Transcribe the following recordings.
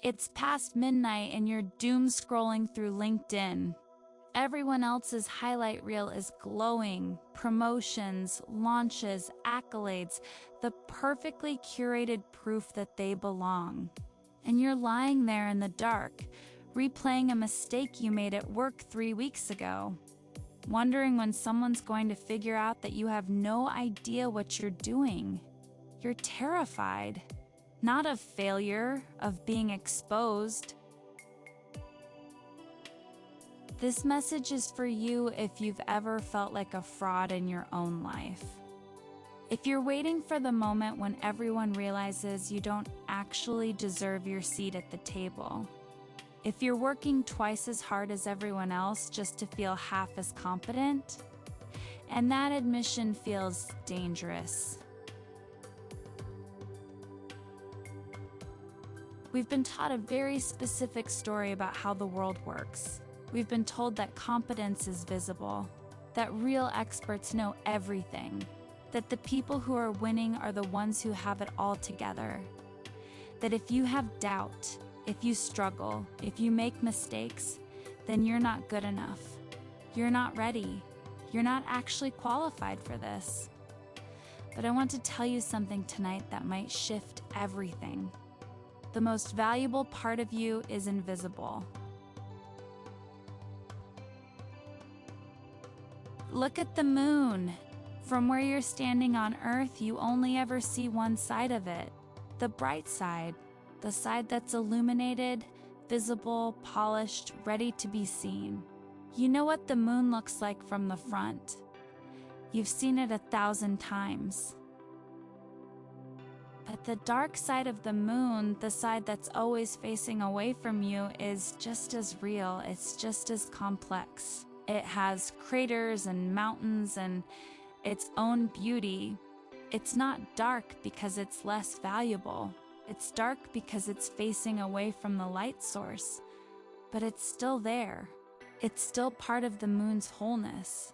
It's past midnight and you're doom scrolling through LinkedIn. Everyone else's highlight reel is glowing, promotions, launches, accolades, the perfectly curated proof that they belong. And you're lying there in the dark, replaying a mistake you made at work 3 weeks ago, wondering when someone's going to figure out that you have no idea what you're doing. You're terrified, not of failure, of being exposed. This message is for you if you've ever felt like a fraud in your own life. If you're waiting for the moment when everyone realizes you don't actually deserve your seat at the table. If you're working twice as hard as everyone else just to feel half as competent, and that admission feels dangerous. We've been taught a very specific story about how the world works. We've been told that competence is visible, that real experts know everything, that the people who are winning are the ones who have it all together, that if you have doubt, if you struggle, if you make mistakes, then you're not good enough. You're not ready. You're not actually qualified for this. But I want to tell you something tonight that might shift everything. The most valuable part of you is invisible. Look at the moon. From where you're standing on Earth, you only ever see one side of it. The bright side. The side that's illuminated, visible, polished, ready to be seen. You know what the moon looks like from the front. You've seen it 1,000 times. But the dark side of the moon, the side that's always facing away from you, is just as real. It's just as complex. It has craters and mountains and its own beauty. It's not dark because it's less valuable. It's dark because it's facing away from the light source. But it's still there. It's still part of the moon's wholeness.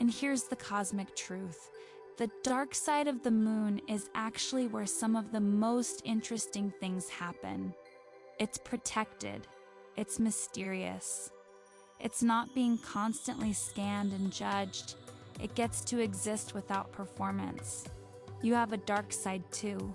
And here's the cosmic truth. The dark side of the moon is actually where some of the most interesting things happen. It's protected. It's mysterious. It's not being constantly scanned and judged. It gets to exist without performance. You have a dark side too.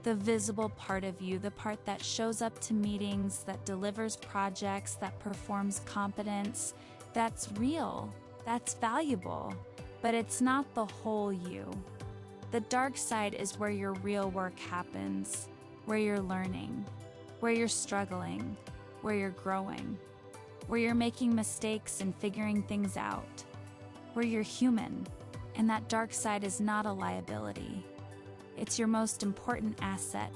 The visible part of you, the part that shows up to meetings, that delivers projects, that performs competence, that's real, that's valuable, but it's not the whole you. The dark side is where your real work happens, where you're learning, where you're struggling, where you're growing, where you're making mistakes and figuring things out, where you're human, and that dark side is not a liability. It's your most important asset.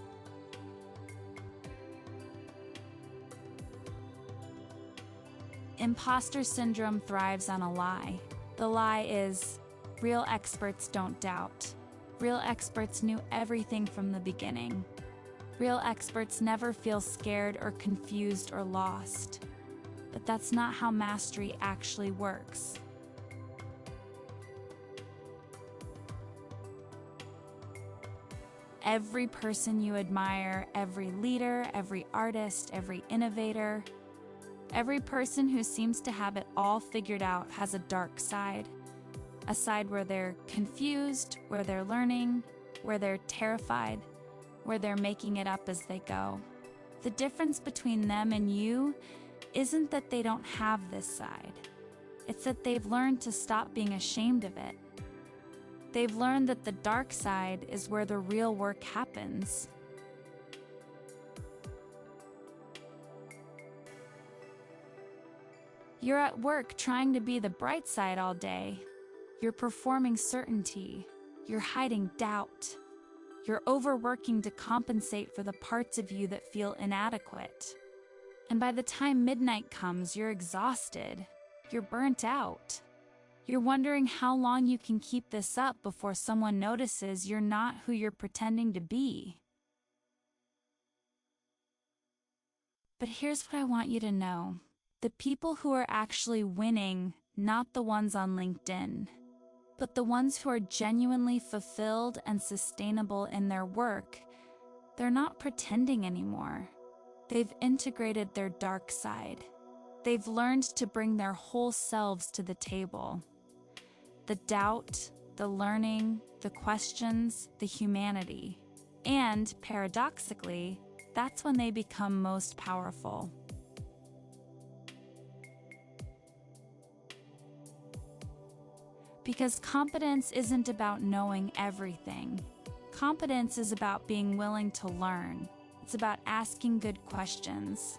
Imposter syndrome thrives on a lie. The lie is, real experts don't doubt. Real experts knew everything from the beginning. Real experts never feel scared or confused or lost. But that's not how mastery actually works. Every person you admire, every leader, every artist, every innovator, every person who seems to have it all figured out has a dark side. A side where they're confused, where they're learning, where they're terrified, where they're making it up as they go. The difference between them and you isn't that they don't have this side. It's that they've learned to stop being ashamed of it. They've learned that the dark side is where the real work happens. You're at work trying to be the bright side all day. You're performing certainty. You're hiding doubt. You're overworking to compensate for the parts of you that feel inadequate. And by the time midnight comes, you're exhausted. You're burnt out. You're wondering how long you can keep this up before someone notices you're not who you're pretending to be. But here's what I want you to know. The people who are actually winning, not the ones on LinkedIn. But the ones who are genuinely fulfilled and sustainable in their work, they're not pretending anymore. They've integrated their dark side. They've learned to bring their whole selves to the table. The doubt, the learning, the questions, the humanity. And, paradoxically, that's when they become most powerful. Because competence isn't about knowing everything. Competence is about being willing to learn. It's about asking good questions.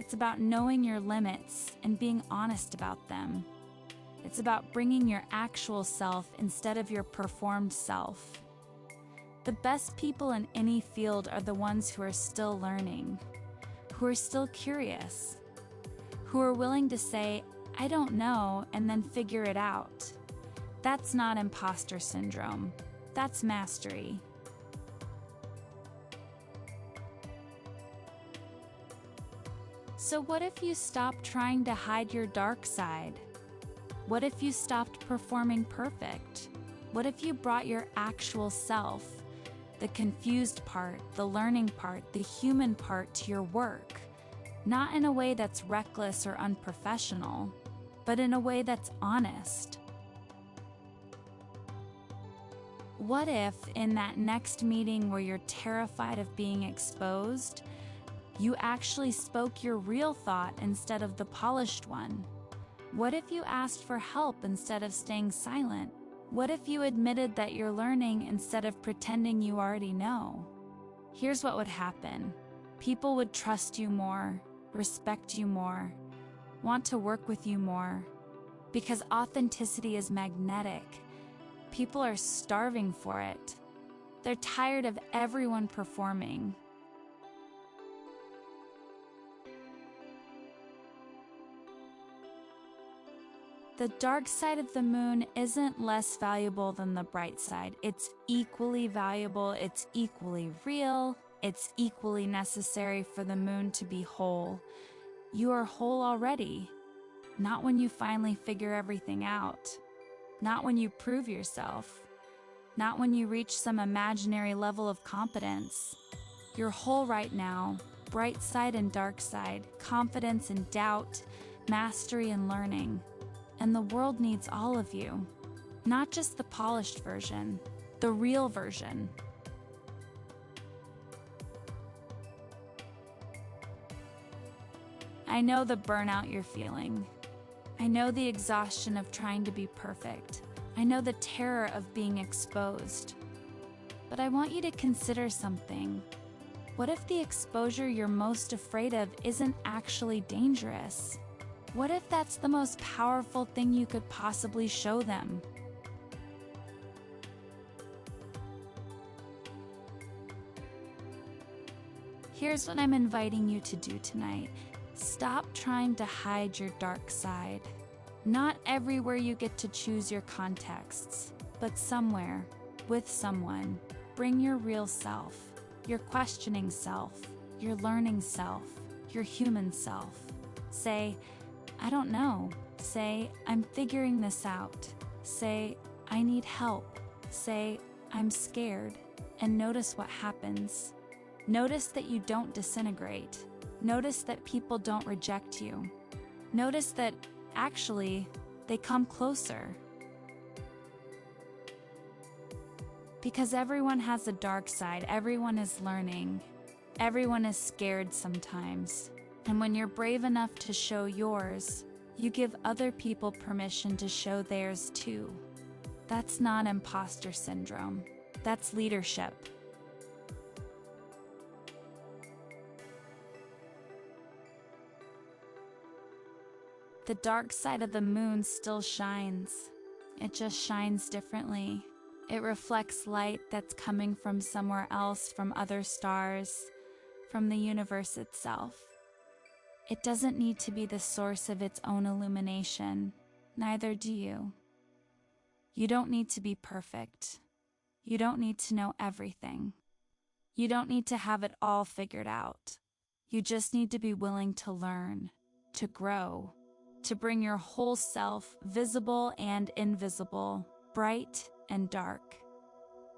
It's about knowing your limits and being honest about them. It's about bringing your actual self instead of your performed self. The best people in any field are the ones who are still learning, who are still curious, who are willing to say, "I don't know," and then figure it out. That's not imposter syndrome. That's mastery. So what if you stopped trying to hide your dark side? What if you stopped performing perfect? What if you brought your actual self, the confused part, the learning part, the human part to your work? Not in a way that's reckless or unprofessional, but in a way that's honest. What if, in that next meeting where you're terrified of being exposed, you actually spoke your real thought instead of the polished one? What if you asked for help instead of staying silent? What if you admitted that you're learning instead of pretending you already know? Here's what would happen. People would trust you more, respect you more, want to work with you more, because authenticity is magnetic. People are starving for it. They're tired of everyone performing. The dark side of the moon isn't less valuable than the bright side. It's equally valuable, it's equally real, it's equally necessary for the moon to be whole. You are whole already. Not when you finally figure everything out. Not when you prove yourself. Not when you reach some imaginary level of competence. You're whole right now, bright side and dark side, confidence and doubt, mastery and learning. And the world needs all of you. Not just the polished version, the real version. I know the burnout you're feeling. I know the exhaustion of trying to be perfect. I know the terror of being exposed. But I want you to consider something. What if the exposure you're most afraid of isn't actually dangerous? What if that's the most powerful thing you could possibly show them? Here's what I'm inviting you to do tonight. Stop trying to hide your dark side. Not everywhere you get to choose your contexts, but somewhere, with someone, bring your real self, your questioning self, your learning self, your human self. Say, "I don't know." Say, "I'm figuring this out." Say, "I need help." Say, "I'm scared." And notice what happens. Notice that you don't disintegrate. Notice that people don't reject you. Notice that, actually, they come closer. Because everyone has a dark side, everyone is learning. Everyone is scared sometimes. And when you're brave enough to show yours, you give other people permission to show theirs too. That's not imposter syndrome. That's leadership. The dark side of the moon still shines. It just shines differently. It reflects light that's coming from somewhere else, from other stars, from the universe itself. It doesn't need to be the source of its own illumination. Neither do you. You don't need to be perfect. You don't need to know everything. You don't need to have it all figured out. You just need to be willing to learn, to grow, to bring your whole self, visible and invisible, bright and dark.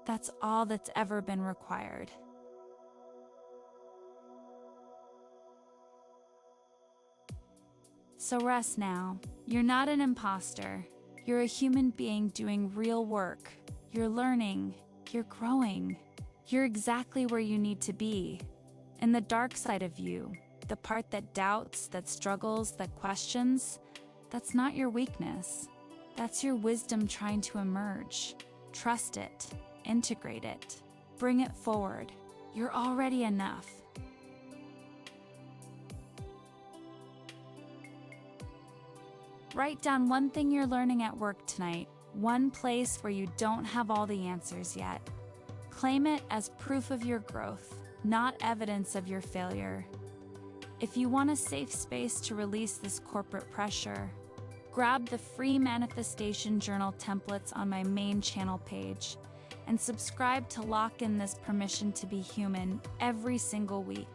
That's all that's ever been required. So rest now. You're not an imposter. You're a human being doing real work. You're learning. You're growing. You're exactly where you need to be. And the dark side of you, the part that doubts, that struggles, that questions, that's not your weakness. That's your wisdom trying to emerge. Trust it. Integrate it. Bring it forward. You're already enough. Write down one thing you're learning at work tonight, one place where you don't have all the answers yet. Claim it as proof of your growth, not evidence of your failure. If you want a safe space to release this corporate pressure, grab the free manifestation journal templates on my main channel page and subscribe to lock in this permission to be human every single week.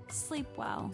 Sleep well.